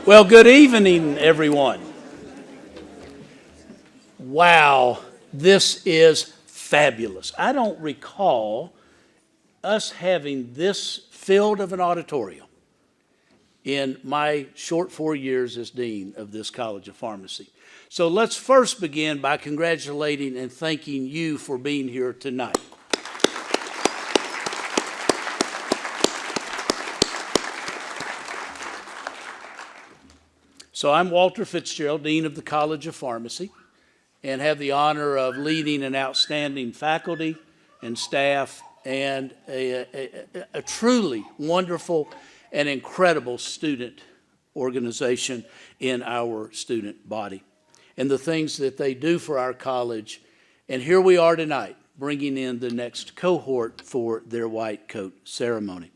Well, good evening, everyone. Wow, this is fabulous. I don't recall us having this filled of an auditorium in my short 4 years as dean of this College of Pharmacy. So let's first begin by congratulating and thanking you for being here tonight. So I'm Walter Fitzgerald, Dean of the College of Pharmacy, and have the honor of leading an outstanding faculty and staff and a truly wonderful and incredible student organization in our student body and the things that they do for our college. And here we are tonight, bringing in the next cohort for their white coat ceremony.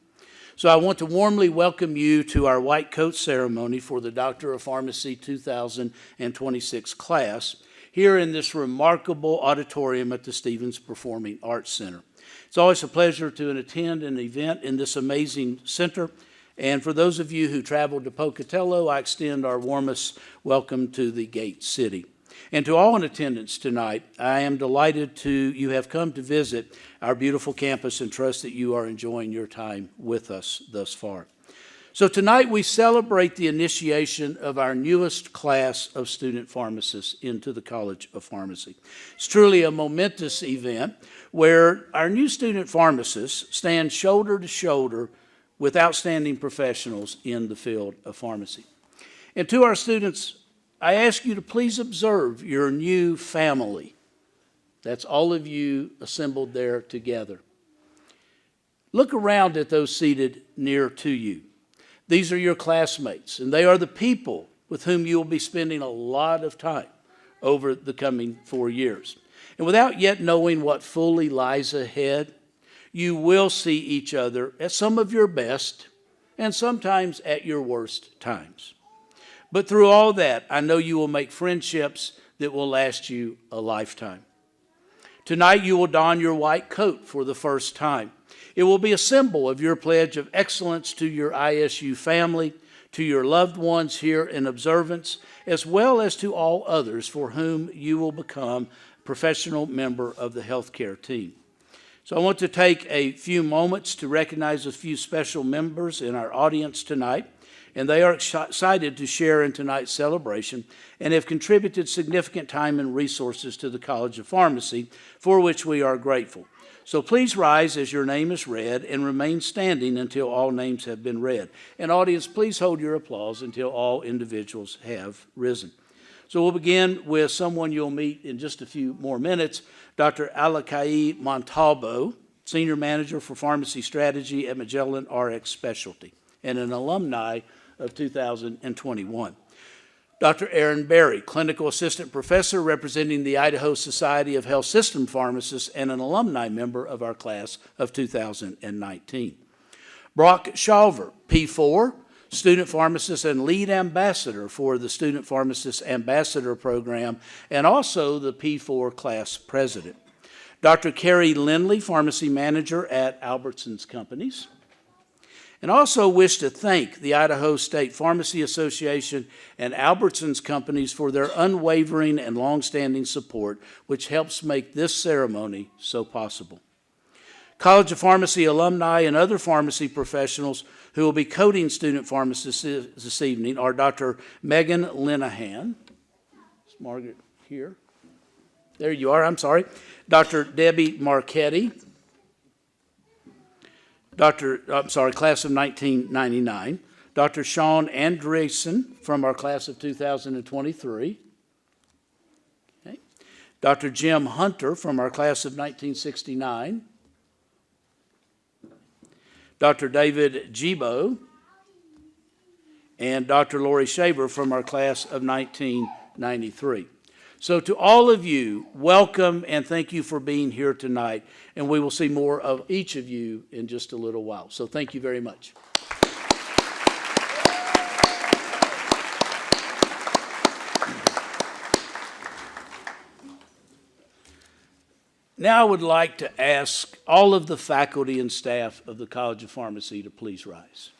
So I want to warmly welcome you to our white coat ceremony for the Doctor of Pharmacy 2026 class here in this remarkable auditorium at the Stevens Performing Arts Center. It's always a pleasure to attend an event in this amazing center. And for those of you who traveled to Pocatello, I extend our warmest welcome to the Gate City. And to all in attendance tonight, I am delighted you have come to visit our beautiful campus and trust that you are enjoying your time with us thus far. So tonight we celebrate the initiation of our newest class of student pharmacists into the College of Pharmacy. It's truly a momentous event where our new student pharmacists stand shoulder to shoulder with outstanding professionals in the field of pharmacy. And to our students, I ask you to please observe your new family. That's all of you assembled there together. Look around at those seated near to you. These are your classmates, and they are the people with whom you will be spending a lot of time over the coming 4 years. And without yet knowing what fully lies ahead, you will see each other at some of your best and sometimes at your worst times. But through all that, I know you will make friendships that will last you a lifetime. Tonight, you will don your white coat for the first time. It will be a symbol of your pledge of excellence to your ISU family, to your loved ones here in observance, as well as to all others for whom you will become a professional member of the healthcare team. So I want to take a few moments to recognize a few special members in our audience tonight. And they are excited to share in tonight's celebration and have contributed significant time and resources to the College of Pharmacy, for which we are grateful. So please rise as your name is read and remain standing until all names have been read. And audience, please hold your applause until all individuals have risen. So we'll begin with someone you'll meet in just a few more minutes, Dr. Alakai Montalvo, Senior Manager for Pharmacy Strategy at Magellan RX Specialty, and an alumni of 2021. Dr. Aaron Berry, Clinical Assistant Professor representing the Idaho Society of Health System Pharmacists and an alumni member of our class of 2019. Brock Shalver, P4, Student Pharmacist and Lead Ambassador for the Student Pharmacist Ambassador Program and also the P4 Class President. Dr. Carrie Lindley, Pharmacy Manager at Albertsons Companies. And also wish to thank the Idaho State Pharmacy Association and Albertsons Companies for their unwavering and longstanding support, which helps make this ceremony so possible. College of Pharmacy alumni and other pharmacy professionals who will be coding student pharmacists this evening are Dr. Megan Linehan. Is Margaret here? There you are, I'm sorry. Dr. Debbie Marchetti. Class of 1999, Dr. Sean Andreessen from our class of 2023, okay. Dr. Jim Hunter from our class of 1969, Dr. David Gibo, and Dr. Lori Shaver from our class of 1993. So to all of you, welcome and thank you for being here tonight. And we will see more of each of you in just a little while. So thank you very much. Now I would like to ask all of the faculty and staff of the College of Pharmacy to please rise.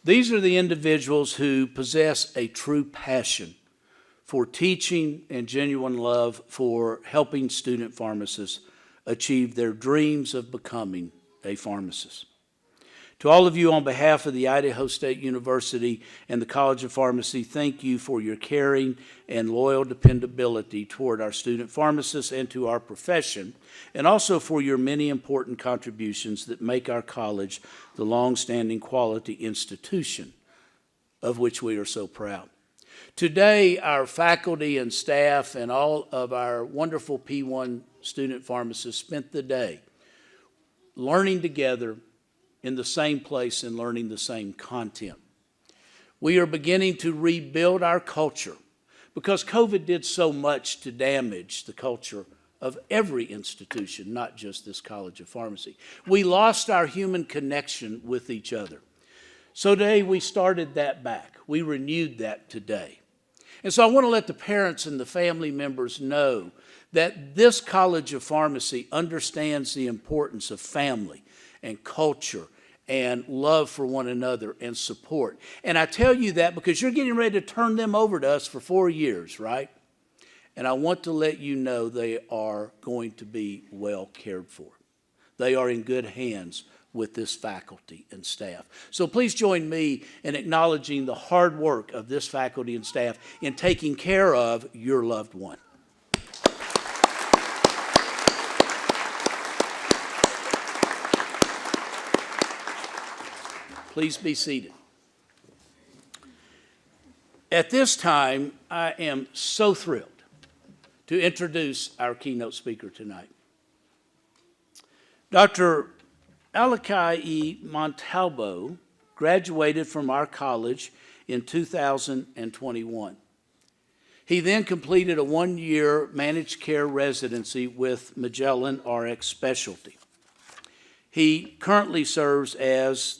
These are the individuals who possess a true passion for teaching and genuine love for helping student pharmacists achieve their dreams of becoming a pharmacist. To all of you, on behalf of the Idaho State University and the College of Pharmacy, thank you for your caring and loyal dependability toward our student pharmacists and to our profession, and also for your many important contributions that make our college the long-standing quality institution of which we are so proud. Today, our faculty and staff and all of our wonderful P1 student pharmacists spent the day learning together in the same place and learning the same content. We are beginning to rebuild our culture because COVID did so much to damage the culture of every institution, not just this College of Pharmacy. We lost our human connection with each other. So today we started that back. We renewed that today. And so I want to let the parents and the family members know that this College of Pharmacy understands the importance of family and culture and love for one another and support. And I tell you that because you're getting ready to turn them over to us for 4 years, right? And I want to let you know they are going to be well cared for. They are in good hands with this faculty and staff. So please join me in acknowledging the hard work of this faculty and staff in taking care of your loved one. Please be seated. At this time, I am so thrilled to introduce our keynote speaker tonight. Dr. Alumni Montalvo graduated from our college in 2021. He then completed a 1-year managed care residency with Magellan RX Specialty. He currently serves as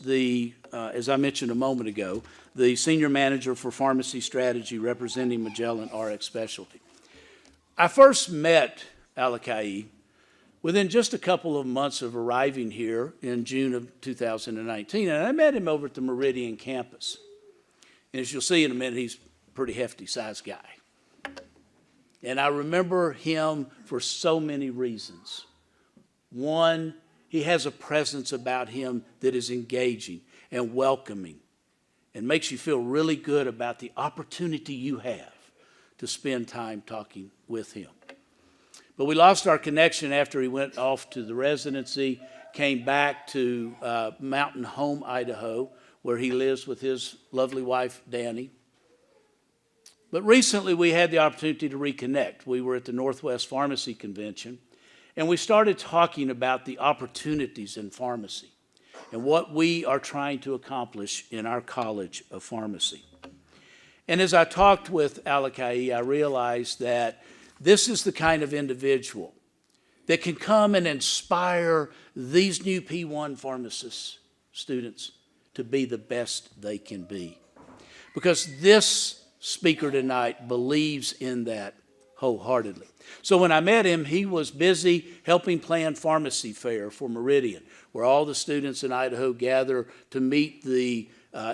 as I mentioned a moment ago, the Senior Manager for Pharmacy Strategy representing Magellan RX Specialty. I first met Alumni within just a couple of months of arriving here in June of 2019, and I met him over at the Meridian campus. And as you'll see in a minute, he's a pretty hefty-sized guy. And I remember him for so many reasons. One, he has a presence about him that is engaging and welcoming and makes you feel really good about the opportunity you have to spend time talking with him. But we lost our connection after he went off to the residency, came back to Mountain Home, Idaho, where he lives with his lovely wife, Danny. But recently we had the opportunity to reconnect. We were at the Northwest Pharmacy Convention, and we started talking about the opportunities in pharmacy and what we are trying to accomplish in our College of Pharmacy. And as I talked with Alumni, I realized that this is the kind of individual that can come and inspire these new P1 pharmacist students to be the best they can be. Because this speaker tonight believes in that wholeheartedly. So when I met him, he was busy helping plan pharmacy fair for Meridian, where all the students in Idaho gather to meet the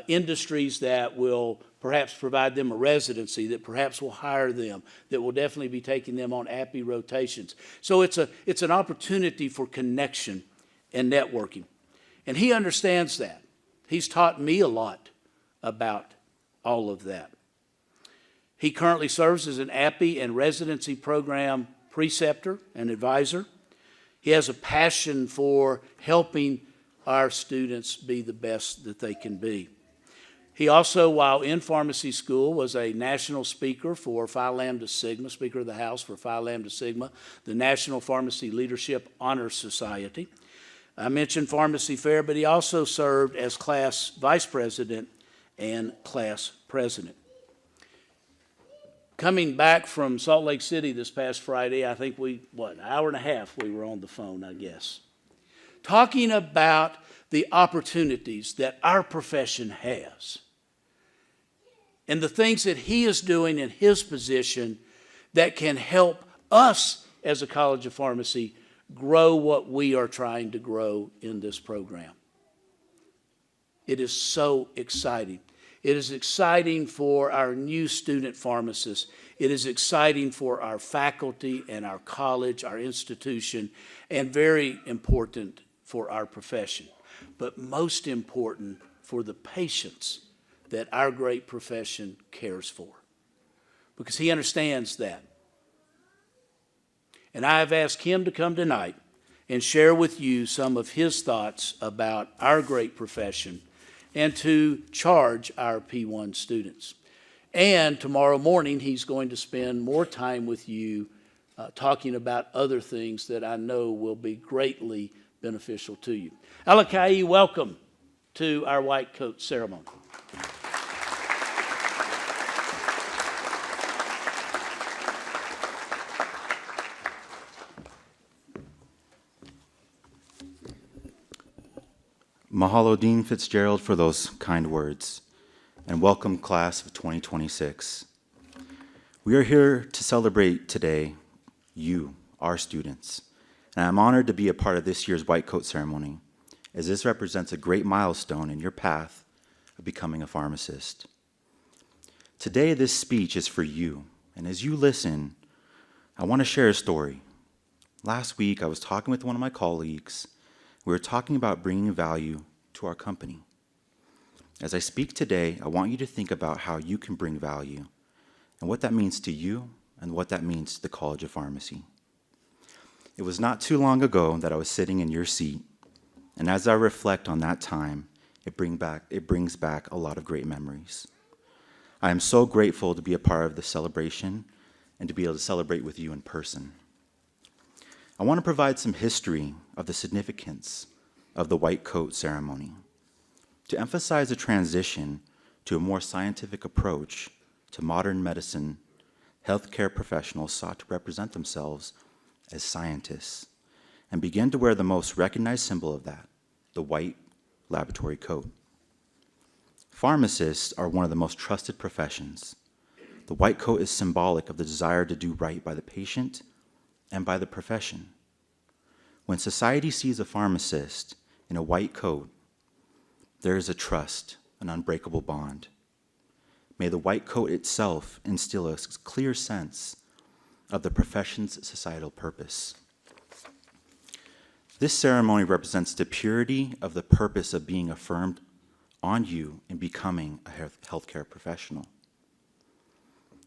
industries that will perhaps provide them a residency, that perhaps will hire them, that will definitely be taking them on API rotations. So it's an opportunity for connection and networking. And he understands that. He's taught me a lot about all of that. He currently serves as an API and residency program preceptor and advisor. He has a passion for helping our students be the best that they can be. He also, while in pharmacy school, was a national speaker for Phi Lambda Sigma, Speaker of the House for Phi Lambda Sigma, the National Pharmacy Leadership Honor Society. I mentioned Pharmacy Fair, but he also served as class vice president and class president. Coming back from Salt Lake City this past Friday, I think an hour and a half we were on the phone, I guess, talking about the opportunities that our profession has and the things that he is doing in his position that can help us as a College of Pharmacy grow what we are trying to grow in this program. It is so exciting. It is exciting for our new student pharmacists. It is exciting for our faculty and our college, our institution, and very important for our profession. But most important for the patients that our great profession cares for, because he understands that. And I have asked him to come tonight and share with you some of his thoughts about our great profession and to charge our P1 students. And tomorrow morning, he's going to spend more time with you talking about other things that I know will be greatly beneficial to you. Alumni, welcome to our white coat ceremony. Mahalo, Dean Fitzgerald, for those kind words, and welcome, class of 2026. We are here to celebrate today you, our students, and I'm honored to be a part of this year's white coat ceremony, as this represents a great milestone in your path of becoming a pharmacist. Today, this speech is for you, and as you listen, I want to share a story. Last week, I was talking with one of my colleagues. We were talking about bringing value to our company. As I speak today, I want you to think about how you can bring value and what that means to you and what that means to the College of Pharmacy. It was not too long ago that I was sitting in your seat, and as I reflect on that time, it brings back a lot of great memories. I am so grateful to be a part of this celebration and to be able to celebrate with you in person. I want to provide some history of the significance of the white coat ceremony to emphasize the transition to a more scientific approach to modern medicine. Healthcare professionals sought to represent themselves as scientists and began to wear the most recognized symbol of that, the white laboratory coat. Pharmacists are one of the most trusted professions. The white coat is symbolic of the desire to do right by the patient and by the profession. When society sees a pharmacist in a white coat, there is a trust, an unbreakable bond. May the white coat itself instill a clear sense of the profession's societal purpose. This ceremony represents the purity of the purpose of being affirmed on you in becoming a healthcare professional.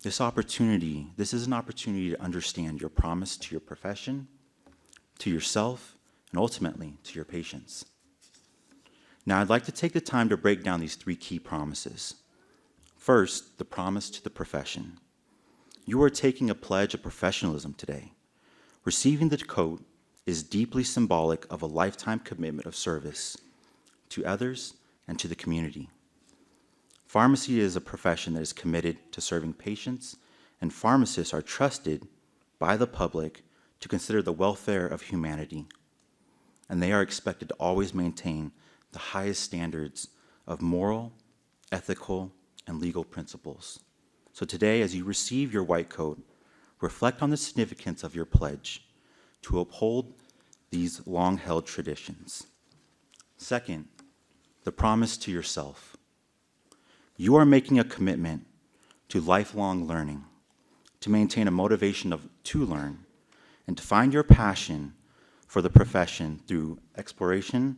This is an opportunity to understand your promise to your profession, to yourself, and ultimately to your patients. Now, I'd like to take the time to break down these three key promises. First, the promise to the profession. You are taking a pledge of professionalism today. Receiving the coat is deeply symbolic of a lifetime commitment of service to others and to the community. Pharmacy is a profession that is committed to serving patients, and pharmacists are trusted by the public to consider the welfare of humanity, and they are expected to always maintain the highest standards of moral, ethical, and legal principles. So today, as you receive your white coat, reflect on the significance of your pledge to uphold these long-held traditions. Second, the promise to yourself. You are making a commitment to lifelong learning, to maintain a motivation to learn, and to find your passion for the profession through exploration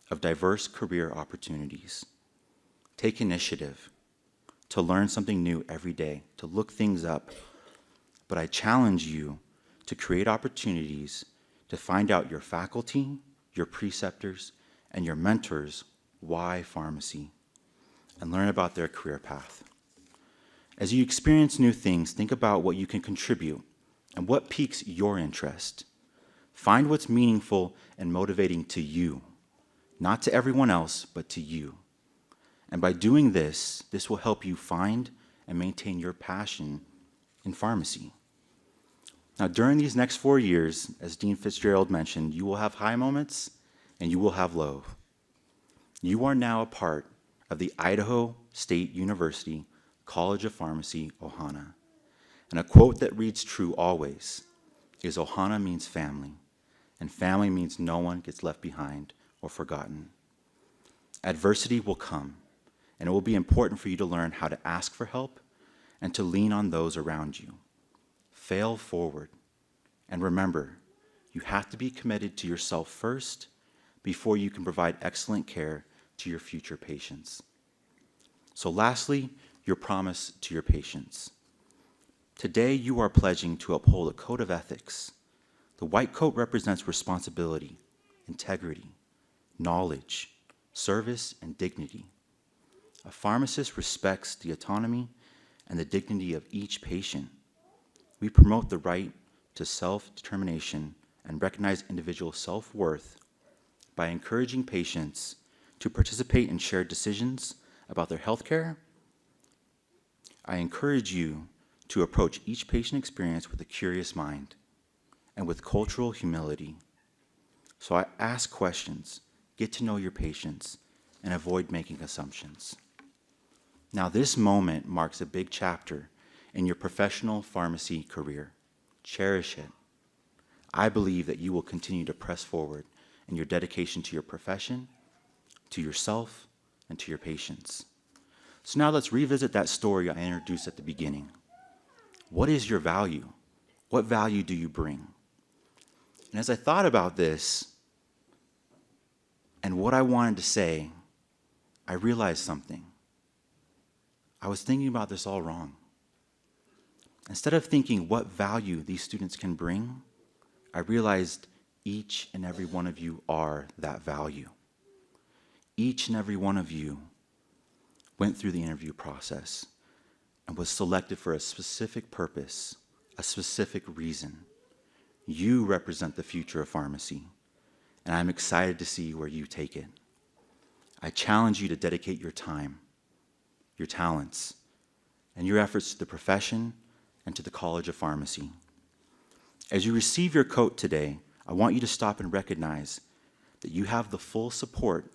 of diverse career opportunities. Take initiative to learn something new every day, to look things up. But I challenge you to create opportunities to find out your faculty, your preceptors, and your mentors why pharmacy, and learn about their career path. As you experience new things, think about what you can contribute and what piques your interest. Find what's meaningful and motivating to you, not to everyone else, but to you. And by doing this, this will help you find and maintain your passion in pharmacy. Now, during these next 4 years, as Dean Fitzgerald mentioned, you will have high moments and you will have low. You are now a part of the Idaho State University College of Pharmacy, Ohana. And a quote that reads true always is Ohana means family, and family means no one gets left behind or forgotten. Adversity will come, and it will be important for you to learn how to ask for help and to lean on those around you. Fail forward, and remember, you have to be committed to yourself first before you can provide excellent care to your future patients. So lastly, your promise to your patients. Today, you are pledging to uphold a code of ethics. The white coat represents responsibility, integrity, knowledge, service, and dignity. A pharmacist respects the autonomy and the dignity of each patient. We promote the right to self-determination and recognize individual self-worth by encouraging patients to participate in shared decisions about their health care. I encourage you to approach each patient experience with a curious mind and with cultural humility. So I ask questions, get to know your patients, and avoid making assumptions. Now, this moment marks a big chapter in your professional pharmacy career. Cherish it. I believe that you will continue to press forward in your dedication to your profession, to yourself, and to your patients. So now let's revisit that story I introduced at the beginning. What is your value? What value do you bring? And as I thought about this and what I wanted to say, I realized something. I was thinking about this all wrong. Instead of thinking what value these students can bring, I realized each and every one of you are that value. Each and every one of you went through the interview process and was selected for a specific purpose, a specific reason. You represent the future of pharmacy, and I'm excited to see where you take it. I challenge you to dedicate your time, your talents, and your efforts to the profession and to the College of Pharmacy. As you receive your coat today, I want you to stop and recognize that you have the full support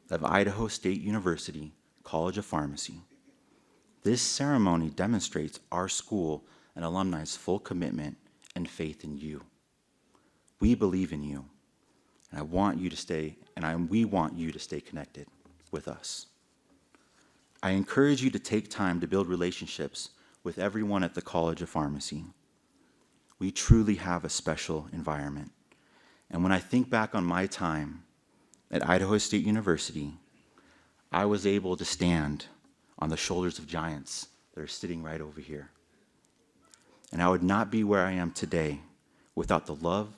of Idaho State University College of Pharmacy. This ceremony demonstrates our school and alumni's full commitment and faith in you. We believe in you, and we want you to stay connected with us. I encourage you to take time to build relationships with everyone at the College of Pharmacy. We truly have a special environment. And when I think back on my time at Idaho State University, I was able to stand on the shoulders of giants that are sitting right over here. And I would not be where I am today without the love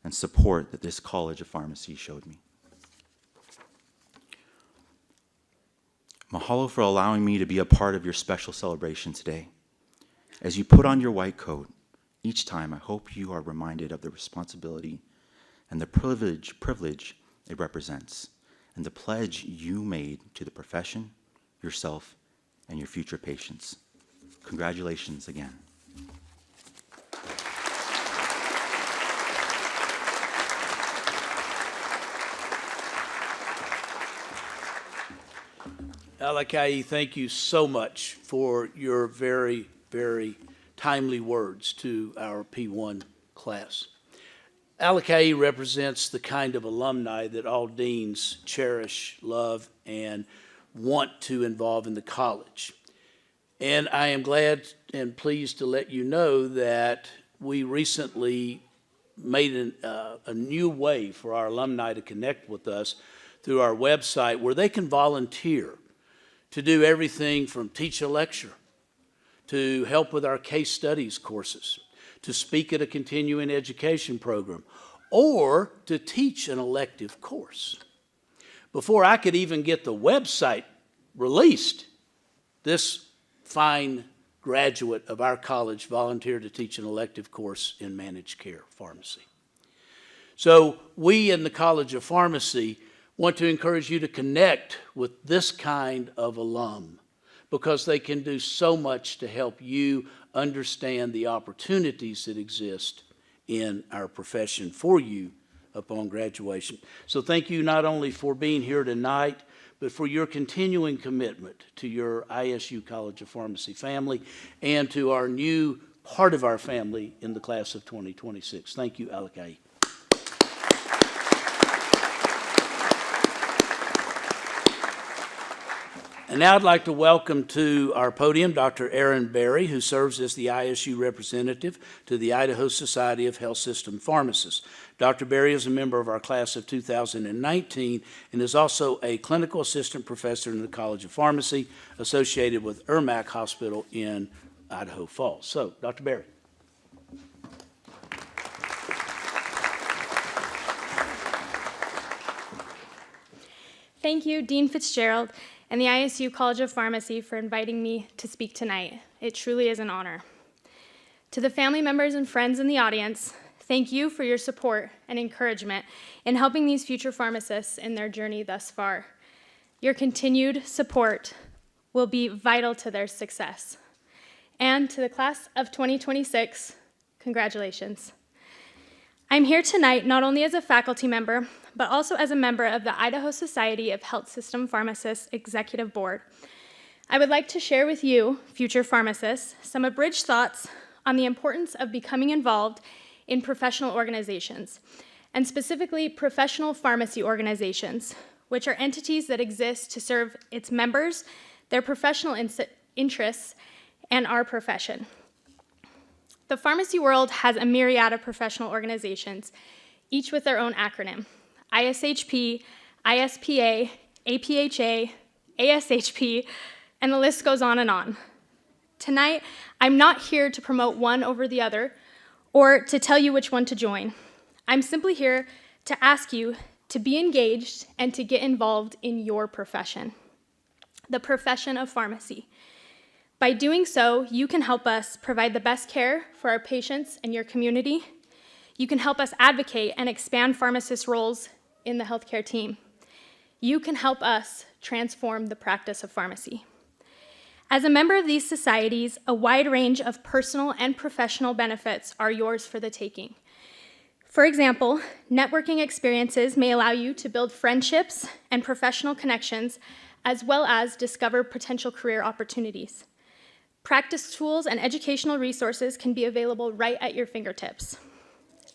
and support that this College of Pharmacy showed me. Mahalo for allowing me to be a part of your special celebration today. As you put on your white coat, each time I hope you are reminded of the responsibility and the privilege it represents, and the pledge you made to the profession, yourself, and your future patients. Congratulations again. Alakai, thank you so much for your very, very timely words to our P1 class. Alakai represents the kind of alumni that all deans cherish, love, and want to involve in the college. And I am glad and pleased to let you know that we recently made a new way for our alumni to connect with us through our website, where they can volunteer to do everything from teach a lecture, to help with our case studies courses, to speak at a continuing education program, or to teach an elective course. Before I could even get the website released, this fine graduate of our college volunteered to teach an elective course in managed care pharmacy. So we in the College of Pharmacy want to encourage you to connect with this kind of alum, because they can do so much to help you understand the opportunities that exist in our profession for you upon graduation. So thank you not only for being here tonight, but for your continuing commitment to your ISU College of Pharmacy family and to our new part of our family in the class of 2026. Thank you, Alakai. And now I'd like to welcome to our podium Dr. Aaron Berry, who serves as the ISU representative to the Idaho Society of Health System Pharmacists. Dr. Berry is a member of our class of 2019 and is also a clinical assistant professor in the College of Pharmacy associated with Ermac Hospital in Idaho Falls. So, Dr. Berry. Thank you, Dean Fitzgerald, and the ISU College of Pharmacy for inviting me to speak tonight. It truly is an honor. To the family members and friends in the audience, thank you for your support and encouragement in helping these future pharmacists in their journey thus far. Your continued support will be vital to their success. And to the class of 2026, congratulations. I'm here tonight not only as a faculty member, but also as a member of the Idaho Society of Health System Pharmacists Executive Board. I would like to share with you, future pharmacists, some abridged thoughts on the importance of becoming involved in professional organizations, and specifically professional pharmacy organizations, which are entities that exist to serve its members, their professional interests, and our profession. The pharmacy world has a myriad of professional organizations, each with their own acronym: ISHP, ISPA, APHA, ASHP, and the list goes on and on. Tonight, I'm not here to promote one over the other or to tell you which one to join. I'm simply here to ask you to be engaged and to get involved in your profession, the profession of pharmacy. By doing so, you can help us provide the best care for our patients and your community. You can help us advocate and expand pharmacist roles in the healthcare team. You can help us transform the practice of pharmacy. As a member of these societies, a wide range of personal and professional benefits are yours for the taking. For example, networking experiences may allow you to build friendships and professional connections, as well as discover potential career opportunities. Practice tools and educational resources can be available right at your fingertips.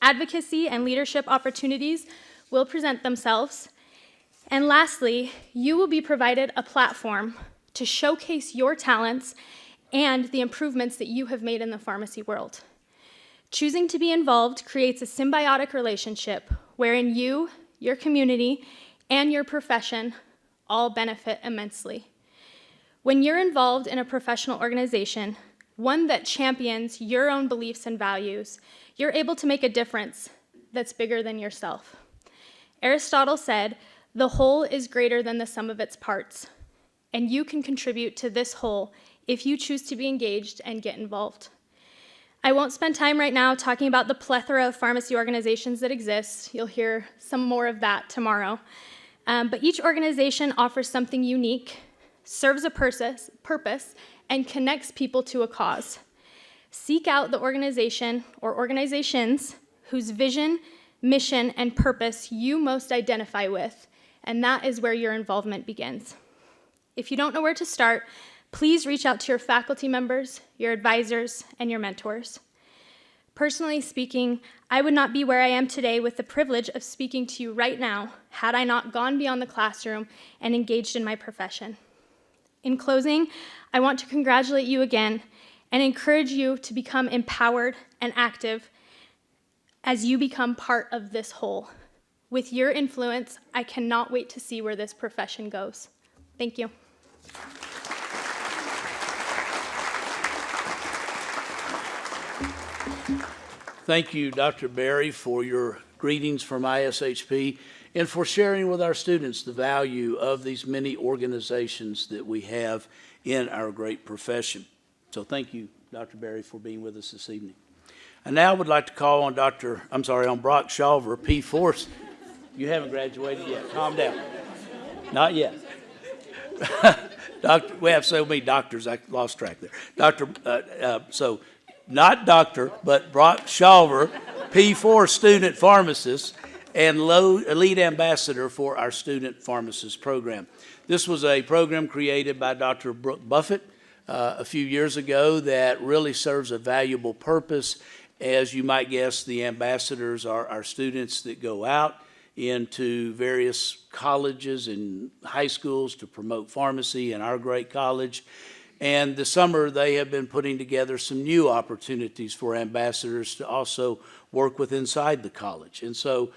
Advocacy and leadership opportunities will present themselves. And lastly, you will be provided a platform to showcase your talents and the improvements that you have made in the pharmacy world. Choosing to be involved creates a symbiotic relationship wherein you, your community, and your profession all benefit immensely. When you're involved in a professional organization, one that champions your own beliefs and values, you're able to make a difference that's bigger than yourself. Aristotle said, "The whole is greater than the sum of its parts," and you can contribute to this whole if you choose to be engaged and get involved. I won't spend time right now talking about the plethora of pharmacy organizations that exist. You'll hear some more of that tomorrow. But each organization offers something unique, serves a purpose, and connects people to a cause. Seek out the organization or organizations whose vision, mission, and purpose you most identify with, and that is where your involvement begins. If you don't know where to start, please reach out to your faculty members, your advisors, and your mentors. Personally speaking, I would not be where I am today with the privilege of speaking to you right now had I not gone beyond the classroom and engaged in my profession. In closing, I want to congratulate you again and encourage you to become empowered and active as you become part of this whole. With your influence, I cannot wait to see where this profession goes. Thank you. Thank you, Dr. Berry, for your greetings from ISHP and for sharing with our students the value of these many organizations that we have in our great profession. So thank you, Dr. Berry, for being with us this evening. I now would like to call on Brock Shalver, P4. You haven't graduated yet. Calm down. Not yet. We have so many doctors, I lost track there. Not doctor, but Brock Shalver, P4 student pharmacist, and lead ambassador for our student pharmacist program. This was a program created by Dr. Brooke Buffett a few years ago that really serves a valuable purpose. As you might guess, the ambassadors are our students that go out into various colleges and high schools to promote pharmacy in our great college. And this summer, they have been putting together some new opportunities for ambassadors to also work with inside the college. And so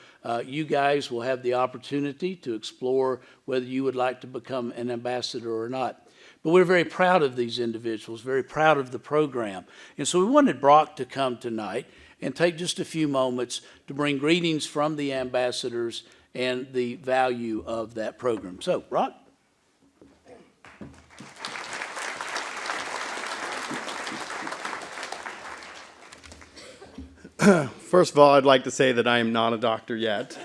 you guys will have the opportunity to explore whether you would like to become an ambassador or not. But we're very proud of these individuals, very proud of the program. And so we wanted Brock to come tonight and take just a few moments to bring greetings from the ambassadors and the value of that program. So, Brock. First of all, I'd like to say that I am not a doctor yet.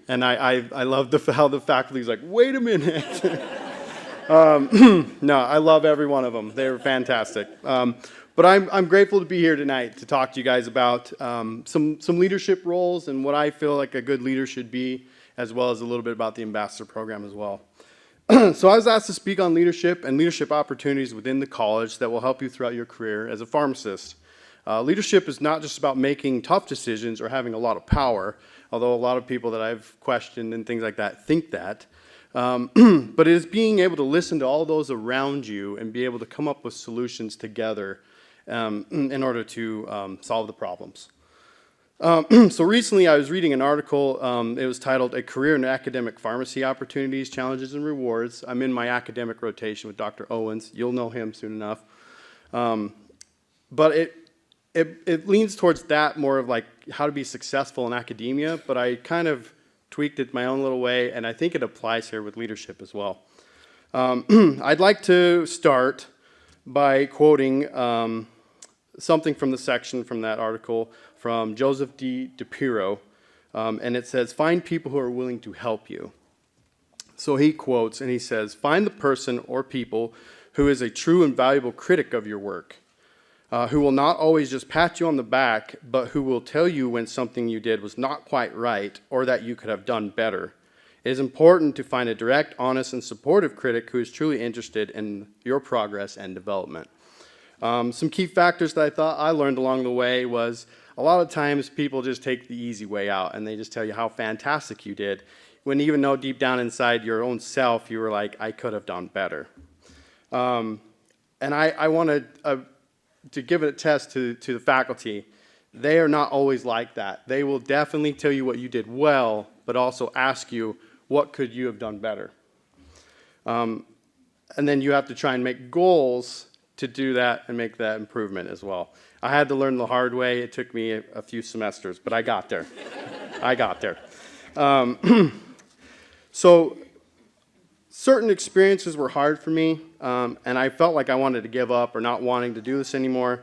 And I love how the faculty's like, wait a minute. No, I love every one of them. They're fantastic. But I'm grateful to be here tonight to talk to you guys about some leadership roles and what I feel like a good leader should be, as well as a little bit about the ambassador program as well. So I was asked to speak on leadership and leadership opportunities within the college that will help you throughout your career as a pharmacist. Leadership is not just about making tough decisions or having a lot of power, although a lot of people that I've questioned and things like that think that. But it is being able to listen to all those around you and be able to come up with solutions together in order to solve the problems. So recently I was reading an article, it was titled A Career in Academic Pharmacy Opportunities, Challenges and Rewards. I'm in my academic rotation with Dr. Owens. You'll know him soon enough. But it leans towards that more of like how to be successful in academia, but I kind of tweaked it my own little way, and I think it applies here with leadership as well. I'd like to start by quoting something from the section from that article from Joseph D. DiPiero, and it says, "Find people who are willing to help you." So he quotes and he says, "Find the person or people who is a true and valuable critic of your work. Who will not always just pat you on the back, but who will tell you when something you did was not quite right or that you could have done better. It is important to find a direct, honest, and supportive critic who is truly interested in your progress and development." Some key factors that I thought I learned along the way was a lot of times people just take the easy way out and they just tell you how fantastic you did, when even though deep down inside your own self you were like, I could have done better. And I wanted to give it a test to the faculty. They are not always like that. They will definitely tell you what you did well, but also ask you, what could you have done better? And then you have to try and make goals to do that and make that improvement as well. I had to learn the hard way. It took me a few semesters, but I got there. I got there. So certain experiences were hard for me, and I felt like I wanted to give up or not wanting to do this anymore.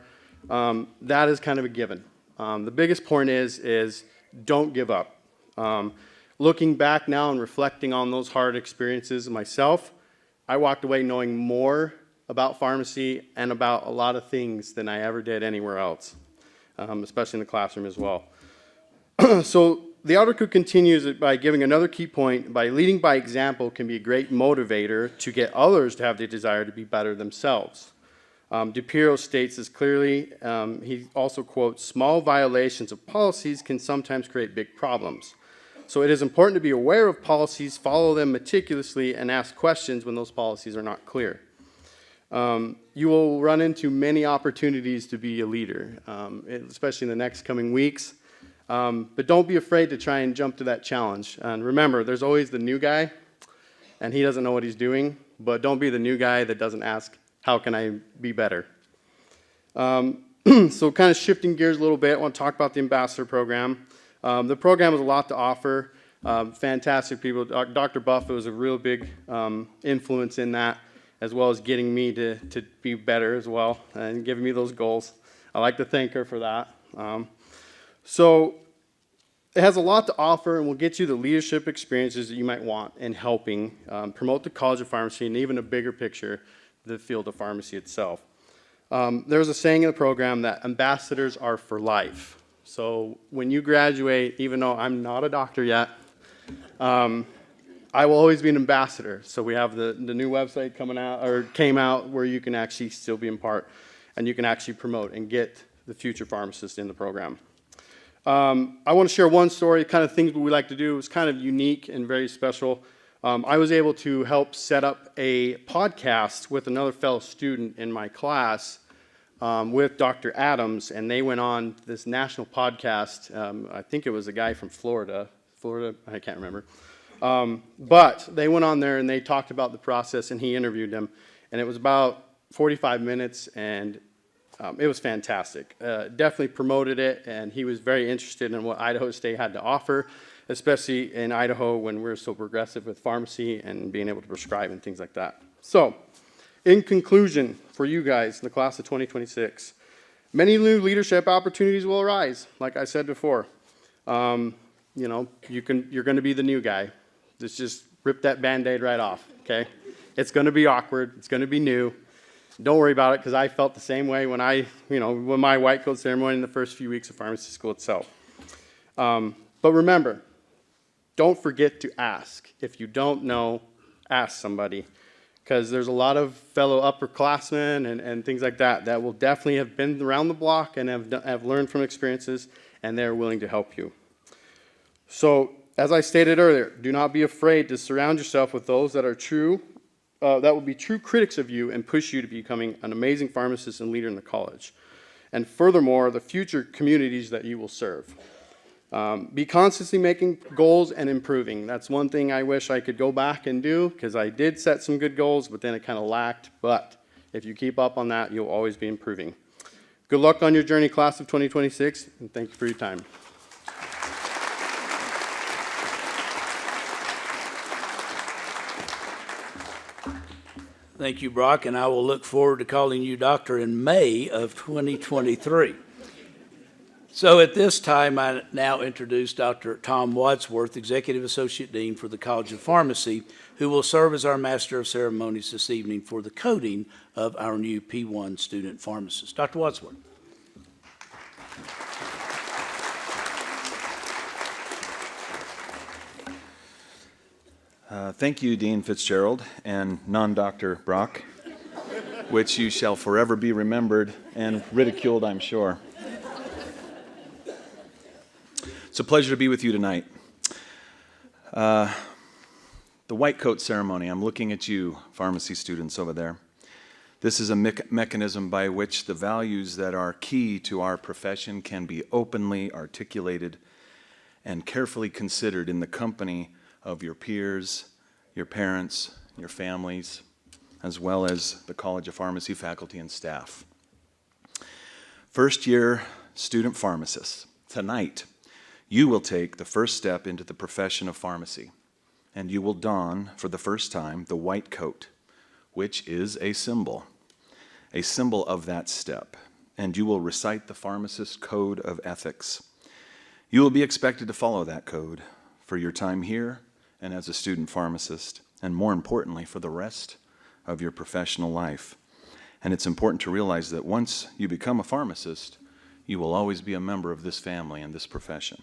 That is kind of a given. The biggest point is don't give up. Looking back now and reflecting on those hard experiences myself, I walked away knowing more about pharmacy and about a lot of things than I ever did anywhere else, especially in the classroom as well. So the article continues by giving another key point: by leading by example can be a great motivator to get others to have the desire to be better themselves. DiPiero states this clearly. He also quotes, "Small violations of policies can sometimes create big problems. So it is important to be aware of policies, follow them meticulously, and ask questions when those policies are not clear." You will run into many opportunities to be a leader, especially in the next coming weeks. But don't be afraid to try and jump to that challenge. And remember, there's always the new guy, and he doesn't know what he's doing. But don't be the new guy that doesn't ask, how can I be better? So kind of shifting gears a little bit, I want to talk about the ambassador program. The program has a lot to offer. Fantastic people. Dr. Buffett was a real big influence in that, as well as getting me to be better as well and giving me those goals. I like to thank her for that. So it has a lot to offer and will get you the leadership experiences that you might want in helping promote the College of Pharmacy and even a bigger picture, the field of pharmacy itself. There's a saying in the program that ambassadors are for life. So when you graduate, even though I'm not a doctor yet, I will always be an ambassador. So we have the new website coming out, or came out, where you can actually still be in part, and you can actually promote and get the future pharmacists in the program. I want to share one story, kind of things we like to do. It's kind of unique and very special. I was able to help set up a podcast with another fellow student in my class with Dr. Adams, and they went on this national podcast. I think it was a guy from Florida, I can't remember. But they went on there and they talked about the process, and he interviewed them, and it was about 45 minutes, and it was fantastic. Definitely promoted it, and he was very interested in what Idaho State had to offer, especially in Idaho when we're so progressive with pharmacy and being able to prescribe and things like that. So, in conclusion, for you guys, the class of 2026, many new leadership opportunities will arise, like I said before. You know, you're going to be the new guy. Just rip that Band-Aid right off, okay? It's going to be awkward. It's going to be new. Don't worry about it, because I felt the same way when when my white coat ceremony in the first few weeks of pharmacy school itself. But remember, don't forget to ask. If you don't know, ask somebody, because there's a lot of fellow upperclassmen and things like that will definitely have been around the block and have learned from experiences, and they're willing to help you. So, as I stated earlier, do not be afraid to surround yourself with those that are true, that will be true critics of you and push you to becoming an amazing pharmacist and leader in the college. And furthermore, the future communities that you will serve. Be constantly making goals and improving. That's one thing I wish I could go back and do, because I did set some good goals, but then it kind of lacked. But if you keep up on that, you'll always be improving. Good luck on your journey, class of 2026, and thank you for your time. Thank you, Brock, and I will look forward to calling you doctor in May of 2023. So at this time, I now introduce Dr. Tom Wadsworth, Executive Associate Dean for the College of Pharmacy, who will serve as our Master of Ceremonies this evening for the coding of our new P1 student pharmacists. Dr. Wadsworth. Thank you, Dean Fitzgerald and non-Dr. Brock, which you shall forever be remembered and ridiculed, I'm sure. It's a pleasure to be with you tonight. The white coat ceremony, I'm looking at you, pharmacy students over there. This is a mechanism by which the values that are key to our profession can be openly articulated and carefully considered in the company of your peers, your parents, your families, as well as the College of Pharmacy faculty and staff. First year student pharmacists, tonight you will take the first step into the profession of pharmacy, and you will don for the first time the white coat, which is a symbol of that step, and you will recite the pharmacist code of ethics. You will be expected to follow that code for your time here and as a student pharmacist, and more importantly, for the rest of your professional life. And it's important to realize that once you become a pharmacist, you will always be a member of this family and this profession.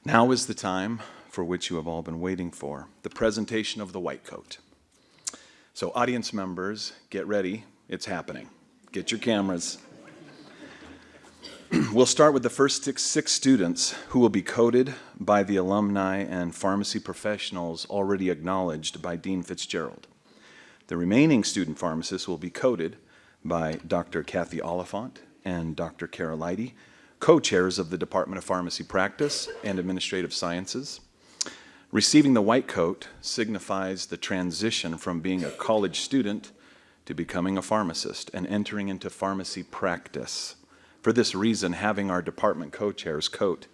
Now is the time for which you have all been waiting for, the presentation of the white coat. So audience members, get ready, it's happening. Get your cameras. We'll start with the first six students who will be coded by the alumni and pharmacy professionals already acknowledged by Dean Fitzgerald. The remaining student pharmacists will be coded by Dr. Kathy Oliphant and Dr. Kara Leidy, co-chairs of the Department of Pharmacy Practice and Administrative Sciences. Receiving the white coat signifies the transition from being a college student to becoming a pharmacist and entering into pharmacy practice. For this reason, having our department co-chairs coat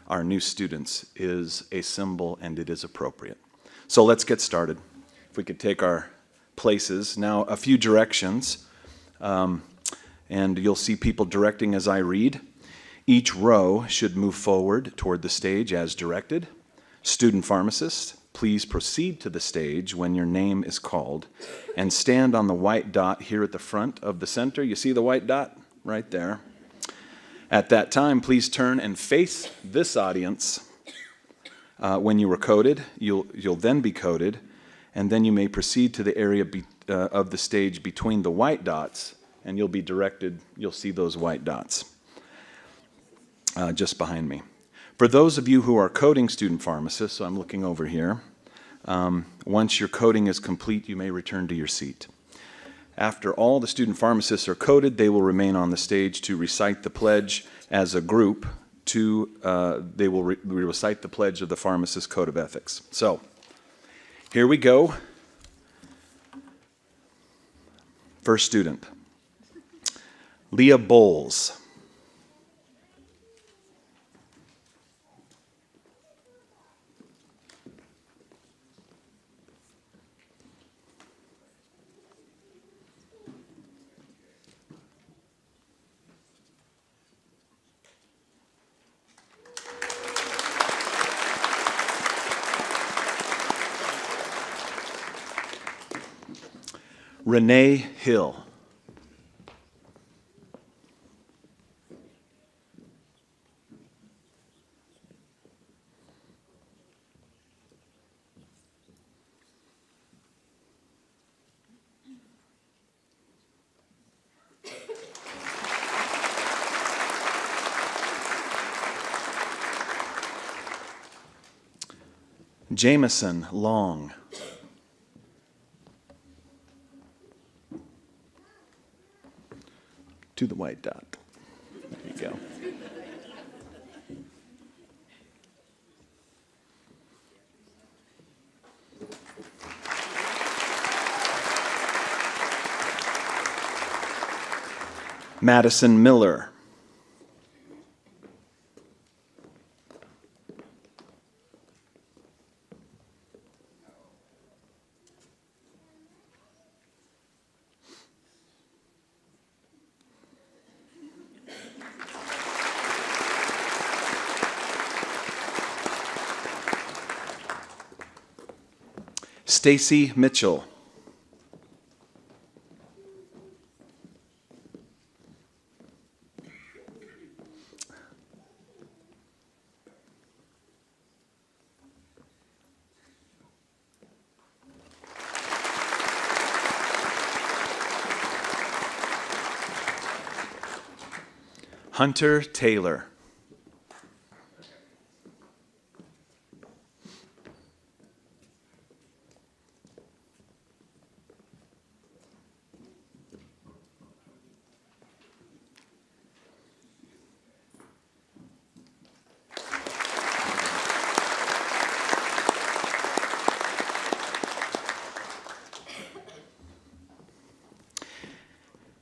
our new students is a symbol, and it is appropriate. So let's get started. If we could take our places. Now, a few directions, and you'll see people directing as I read. Each row should move forward toward the stage as directed. Student pharmacists, please proceed to the stage when your name is called and stand on the white dot here at the front of the center. You see the white dot right there? At that time, please turn and face this audience. When you were coded, you'll then be coded, and then you may proceed to the area of the stage between the white dots, and you'll be directed, you'll see those white dots. just behind me. For those of you who are coding student pharmacists, so I'm looking over here, once your coding is complete, you may return to your seat. After all the student pharmacists are coded, they will remain on the stage to recite the pledge as a group. They will recite the pledge of the Pharmacist Code of Ethics. So, here we go. First student, Leah Bowles. Renee Hill. Jameson Long. To the white dot. There you go. Madison Miller. Stacy Mitchell. Hunter Taylor.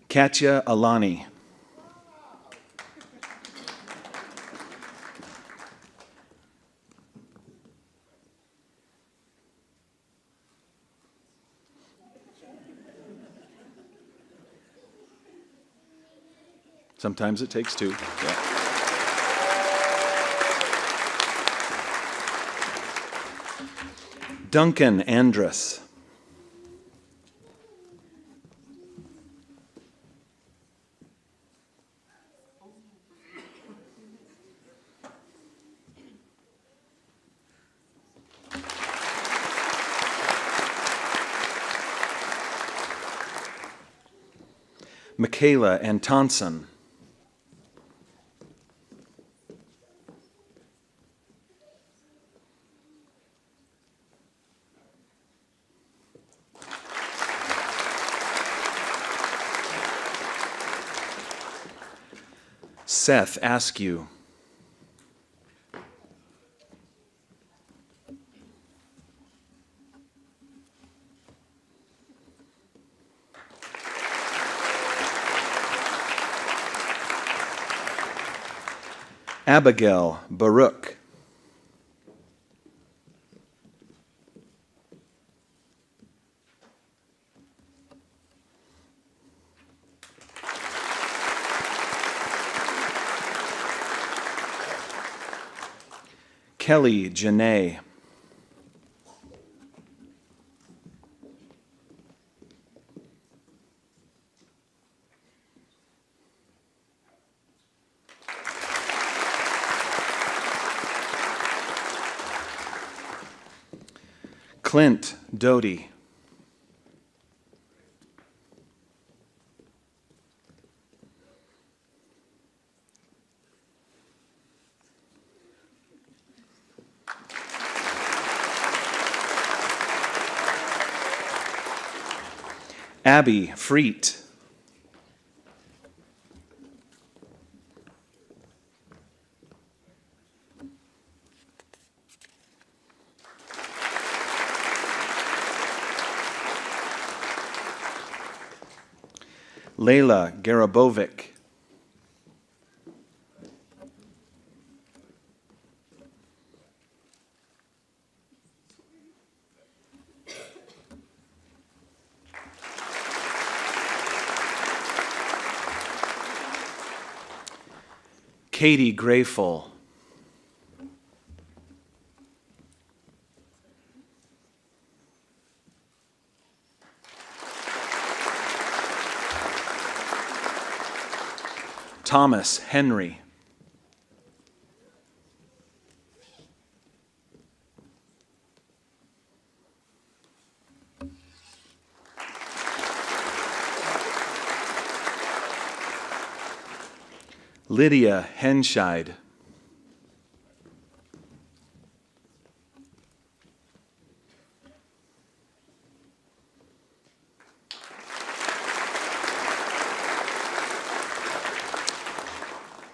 Katya Alani. Sometimes it takes two. Yeah. Duncan Andrus. Michaela Antonson. Seth Askew. Abigail Baruch. Kelly Janae. Clint Doty. Abby Freet. Layla Garabovic. Katie Grayful. Thomas Henry. Lydia Henscheid.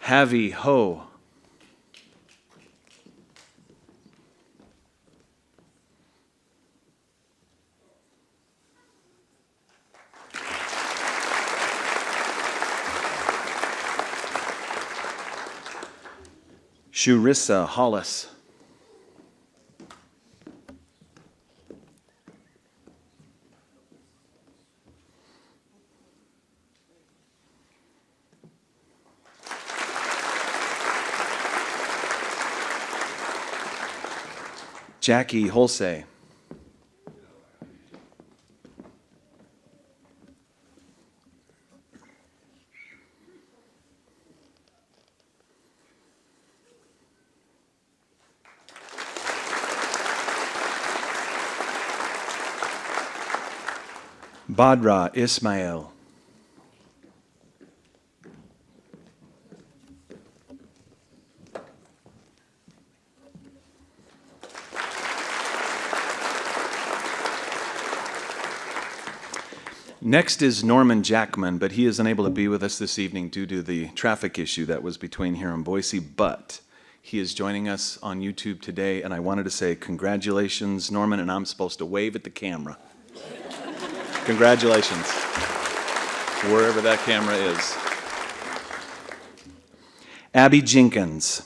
Havi Ho. Shurissa Hollis. Jackie Holsey. Badra Ismail. Next is Norman Jackman, but he is unable to be with us this evening due to the traffic issue that was between here and Boise, but he is joining us on YouTube today, and I wanted to say congratulations, Norman, and I'm supposed to wave at the camera. Congratulations, wherever that camera is. Abby Jenkins.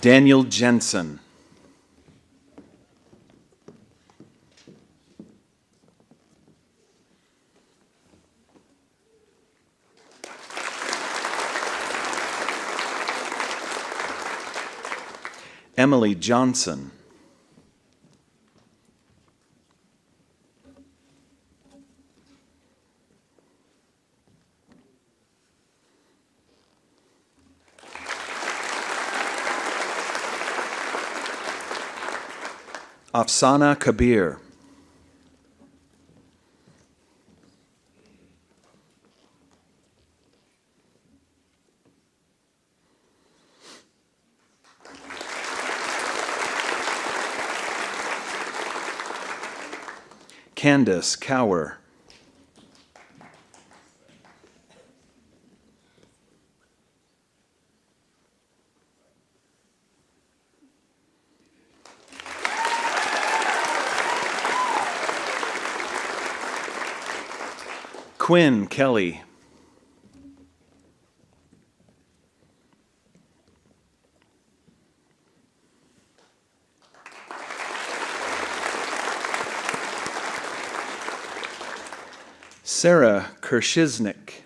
Daniel Jensen. Emily Johnson. Afsana Kabir. Candace Cower. Quinn Kelly. Sarah Kershiznik.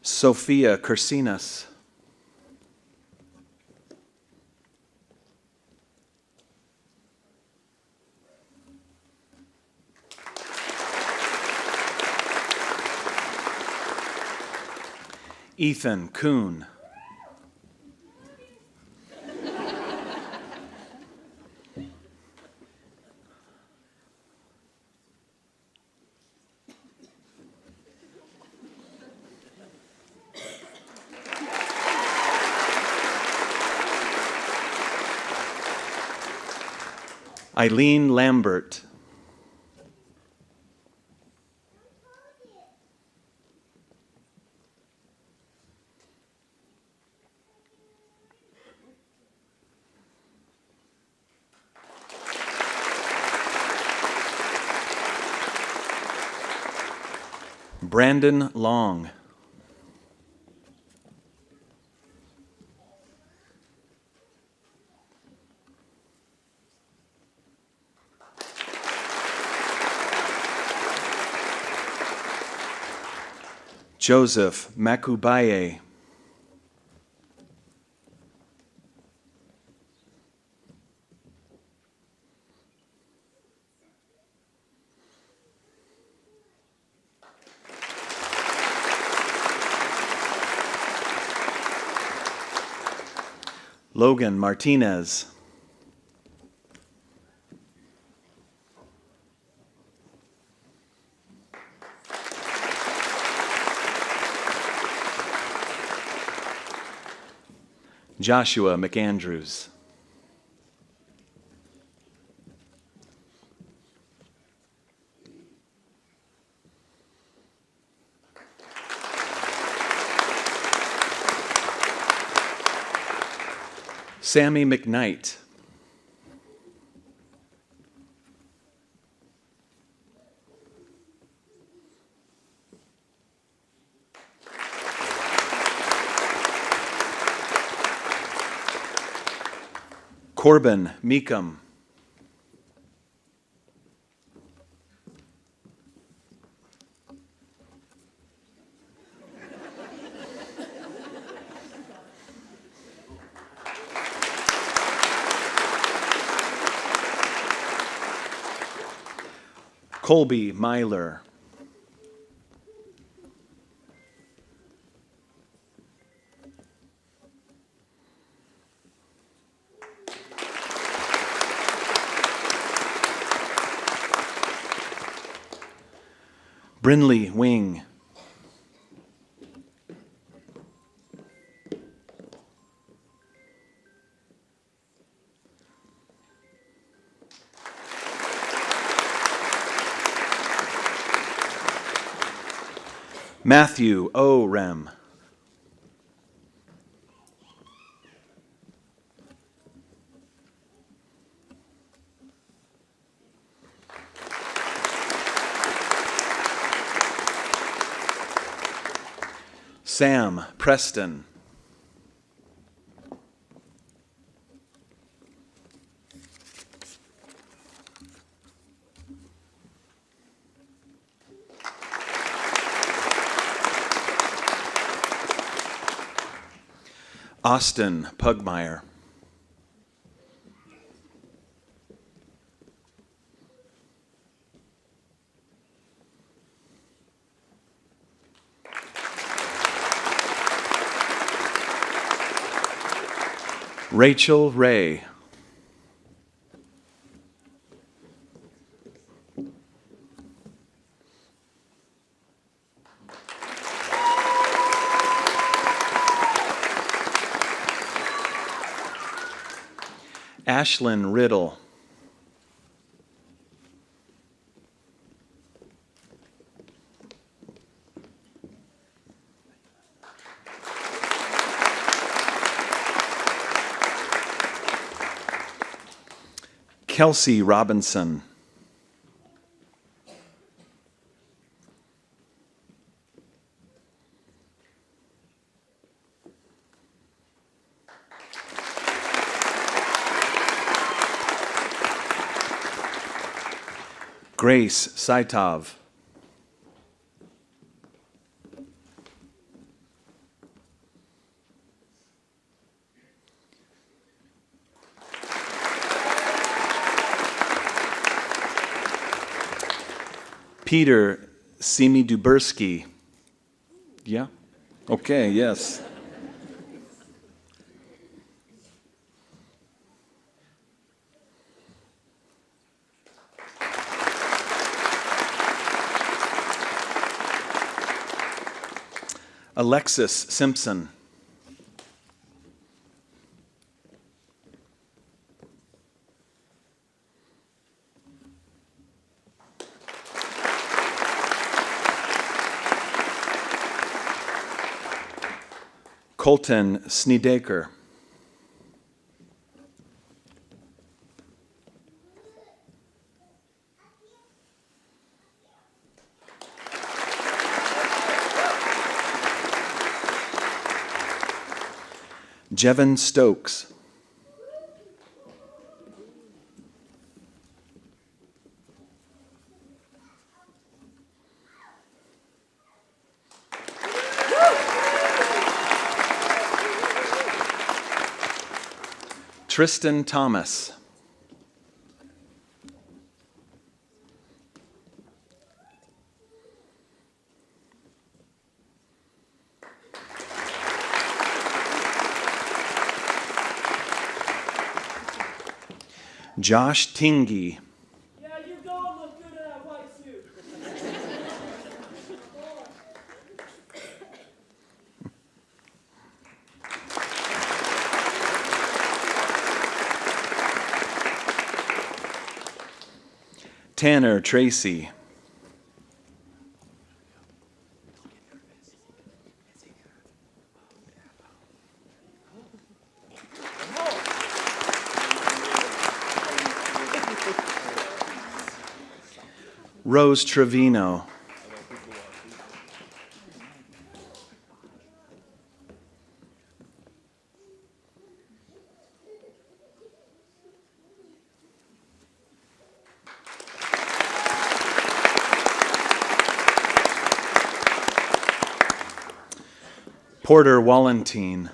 Sophia Kersinas. Ethan Kuhn. Eileen Lambert. Brandon Long. Joseph Makubaye. Logan Martinez. Joshua McAndrews. Sammy McKnight. Corbin Meekum. Colby Myler. Brinley Wing. Matthew O. Rem. Sam Preston. Austin Pugmire. Rachel Ray. Ashlyn Riddle. Kelsey Robinson. Grace Saitov. Peter Simidubersky. Yeah? Okay, yes. Alexis Simpson. Colton Snedeker. Jevin Stokes. Tristan Thomas. Josh Tingy. Yeah, you don't look good in that white suit. Tanner Tracy. Rose Trevino. Porter Wallentine.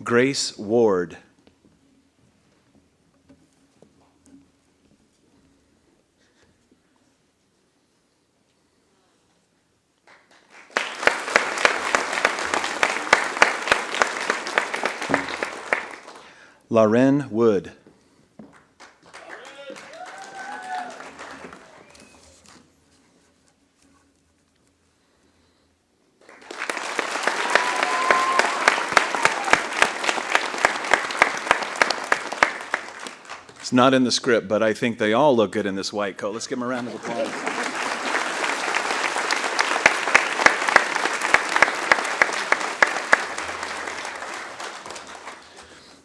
Grace Ward. Lauren Wood. It's not in the script, but I think they all look good in this white coat. Let's give them a round of applause.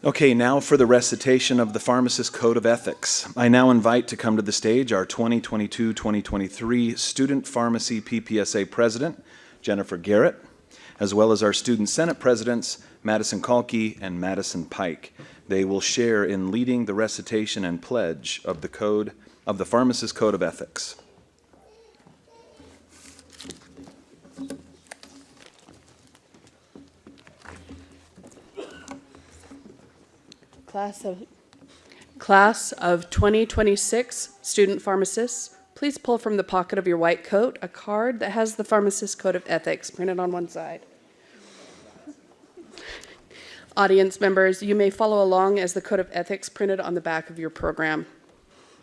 Okay, now for the recitation of the Pharmacist Code of Ethics. I now invite to come to the stage our 2022-2023 Student Pharmacy PPSA President, Jennifer Garrett, as well as our Student Senate Presidents, Madison Kalke and Madison Pike. They will share in leading the recitation and pledge of the Pharmacist Code of Ethics. Class of 2026 student pharmacists, please pull from the pocket of your white coat a card that has the Pharmacist Code of Ethics printed on one side. Audience members, you may follow along as the Code of Ethics printed on the back of your program.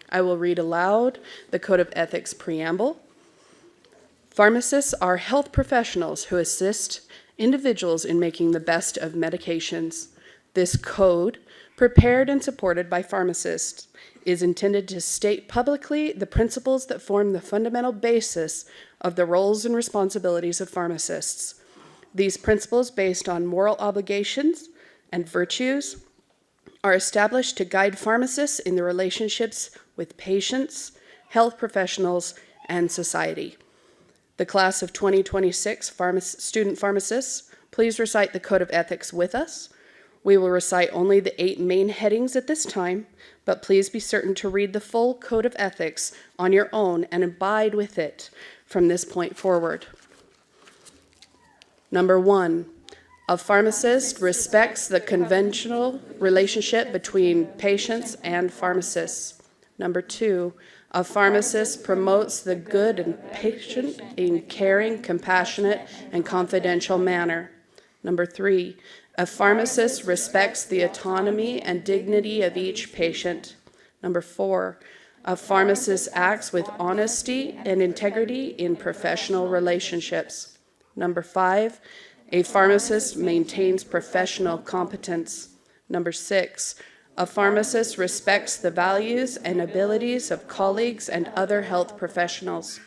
I will read aloud the Code of Ethics preamble. Pharmacists are health professionals who assist individuals in making the best of medications. This code, prepared and supported by pharmacists, is intended to state publicly the principles that form the fundamental basis of the roles and responsibilities of pharmacists. These principles, based on moral obligations and virtues, are established to guide pharmacists in their relationships with patients, health professionals, and society. The class of 2026 student pharmacists, please recite the Code of Ethics with us. We will recite only the 8 main headings at this time, but please be certain to read the full Code of Ethics on your own and abide with it from this point forward. Number 1, a pharmacist respects the conventional relationship between patients and pharmacists. Number 2, a pharmacist promotes the good in patient in caring, compassionate, and confidential manner. Number 3, a pharmacist respects the autonomy and dignity of each patient. Number 4, a pharmacist acts with honesty and integrity in professional relationships. Number 5, a pharmacist maintains professional competence. Number 6, a pharmacist respects the values and abilities of colleagues and other health professionals.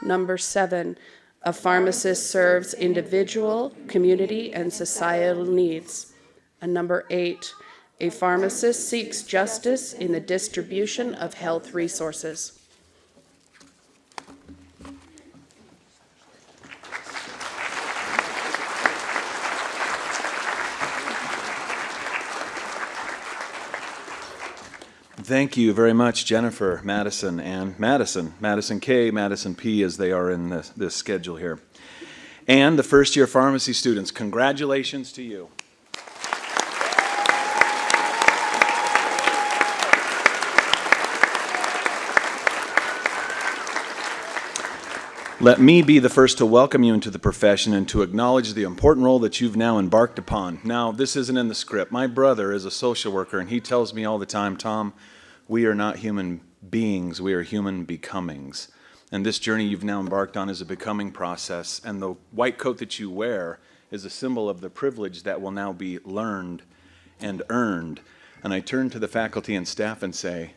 Number 7, a pharmacist serves individual, community, and societal needs. And number 8, a pharmacist seeks justice in the distribution of health resources. Thank you very much, Jennifer, Madison, and Madison K, Madison P, as they are in this schedule here. And the first-year pharmacy students, congratulations to you. Let me be the first to welcome you into the profession and to acknowledge the important role that you've now embarked upon. Now, this isn't in the script. My brother is a social worker, and he tells me all the time, Tom, we are not human beings, we are human becomings. And this journey you've now embarked on is a becoming process, and the white coat that you wear is a symbol of the privilege that will now be learned and earned. And I turn to the faculty and staff and say,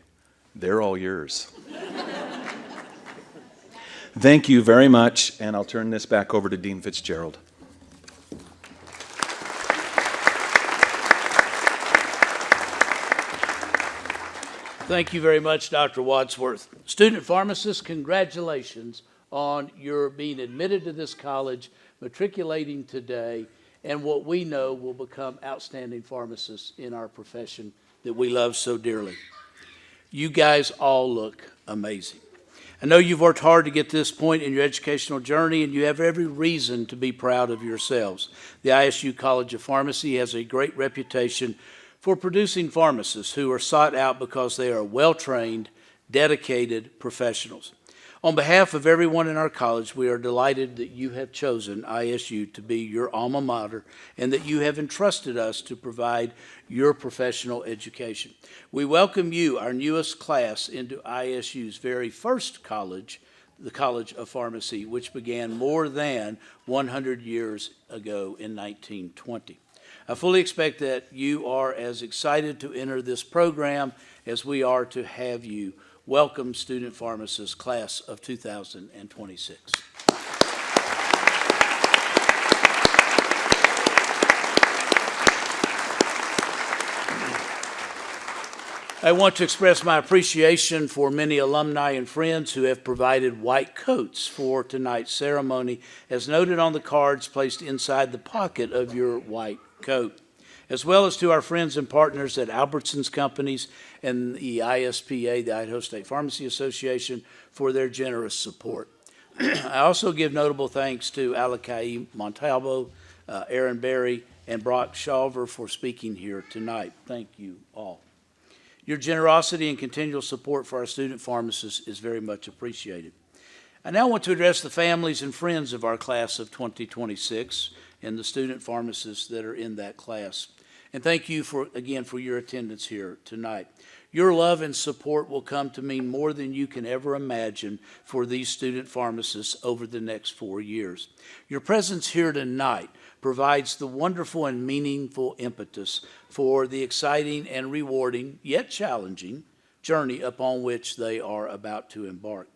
they're all yours. Thank you very much, and I'll turn this back over to Dean Fitzgerald. Thank you very much, Dr. Wadsworth. Student pharmacists, congratulations on your being admitted to this college, matriculating today, and what we know will become outstanding pharmacists in our profession that we love so dearly. You guys all look amazing. I know you've worked hard to get to this point in your educational journey, and you have every reason to be proud of yourselves. The ISU College of Pharmacy has a great reputation for producing pharmacists who are sought out because they are well-trained, dedicated professionals. On behalf of everyone in our college, we are delighted that you have chosen ISU to be your alma mater and that you have entrusted us to provide your professional education. We welcome you, our newest class, into ISU's very first college, the College of Pharmacy, which began more than 100 years ago in 1920. I fully expect that you are as excited to enter this program as we are to have you. Welcome, student pharmacists, class of 2026. I want to express my appreciation for many alumni and friends who have provided white coats for tonight's ceremony, as noted on the cards placed inside the pocket of your white coat, as well as to our friends and partners at Albertsons Companies and the ISPA, the Idaho State Pharmacy Association, for their generous support. I also give notable thanks to Alakai Montalvo, Aaron Berry, and Brock Shalver for speaking here tonight. Thank you all. Your generosity and continual support for our student pharmacists is very much appreciated. I now want to address the families and friends of our class of 2026 and the student pharmacists that are in that class. And thank you again for your attendance here tonight. Your love and support will come to mean more than you can ever imagine for these student pharmacists over the next 4 years. Your presence here tonight provides the wonderful and meaningful impetus for the exciting and rewarding, yet challenging, journey upon which they are about to embark.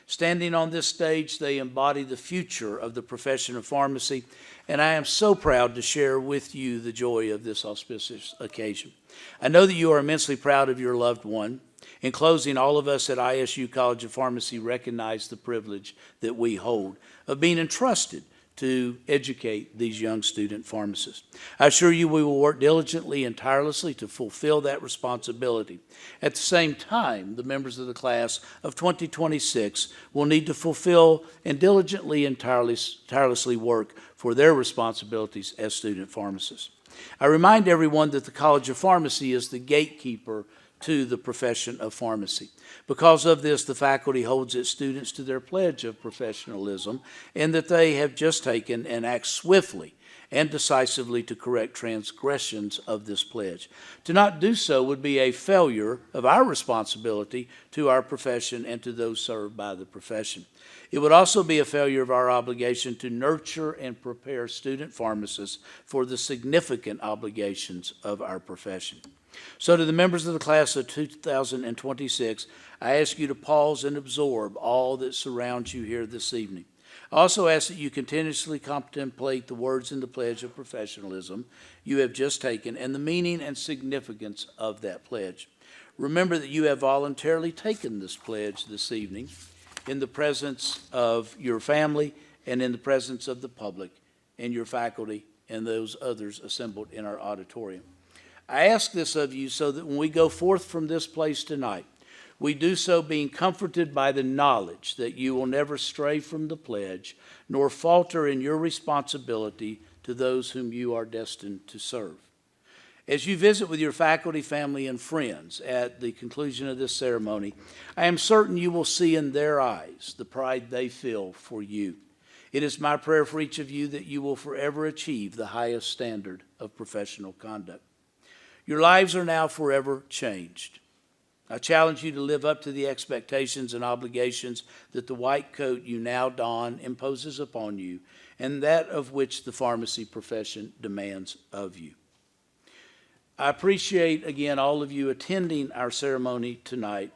Standing on this stage, they embody the future of the profession of pharmacy, and I am so proud to share with you the joy of this auspicious occasion. I know that you are immensely proud of your loved one. In closing, all of us at ISU College of Pharmacy recognize the privilege that we hold of being entrusted to educate these young student pharmacists. I assure you we will work diligently and tirelessly to fulfill that responsibility. At the same time, the members of the class of 2026 will need to fulfill and diligently and tirelessly work for their responsibilities as student pharmacists. I remind everyone that the College of Pharmacy is the gatekeeper to the profession of pharmacy. Because of this, the faculty holds its students to their pledge of professionalism, and that they have just taken and act swiftly and decisively to correct transgressions of this pledge. To not do so would be a failure of our responsibility to our profession and to those served by the profession. It would also be a failure of our obligation to nurture and prepare student pharmacists for the significant obligations of our profession. So to the members of the class of 2026, I ask you to pause and absorb all that surrounds you here this evening. I also ask that you continuously contemplate the words in the pledge of professionalism you have just taken and the meaning and significance of that pledge. Remember that you have voluntarily taken this pledge this evening in the presence of your family and in the presence of the public and your faculty and those others assembled in our auditorium. I ask this of you so that when we go forth from this place tonight, we do so being comforted by the knowledge that you will never stray from the pledge, nor falter in your responsibility to those whom you are destined to serve. As you visit with your faculty, family, and friends at the conclusion of this ceremony, I am certain you will see in their eyes the pride they feel for you. It is my prayer for each of you that you will forever achieve the highest standard of professional conduct. Your lives are now forever changed. I challenge you to live up to the expectations and obligations that the white coat you now don imposes upon you, and that of which the pharmacy profession demands of you. I appreciate, again, all of you attending our ceremony tonight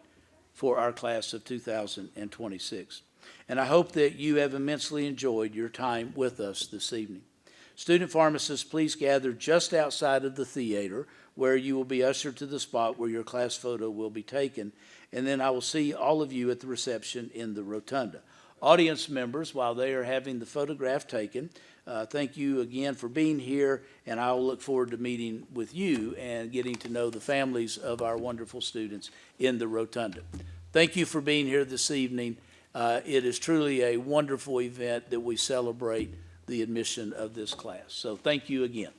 for our class of 2026. And I hope that you have immensely enjoyed your time with us this evening. Student pharmacists, please gather just outside of the theater where you will be ushered to the spot where your class photo will be taken. And then I will see all of you at the reception in the rotunda. Audience members, while they are having the photograph taken, thank you again for being here, and I will look forward to meeting with you and getting to know the families of our wonderful students in the rotunda. Thank you for being here this evening. It is truly a wonderful event that we celebrate the admission of this class. So thank you again.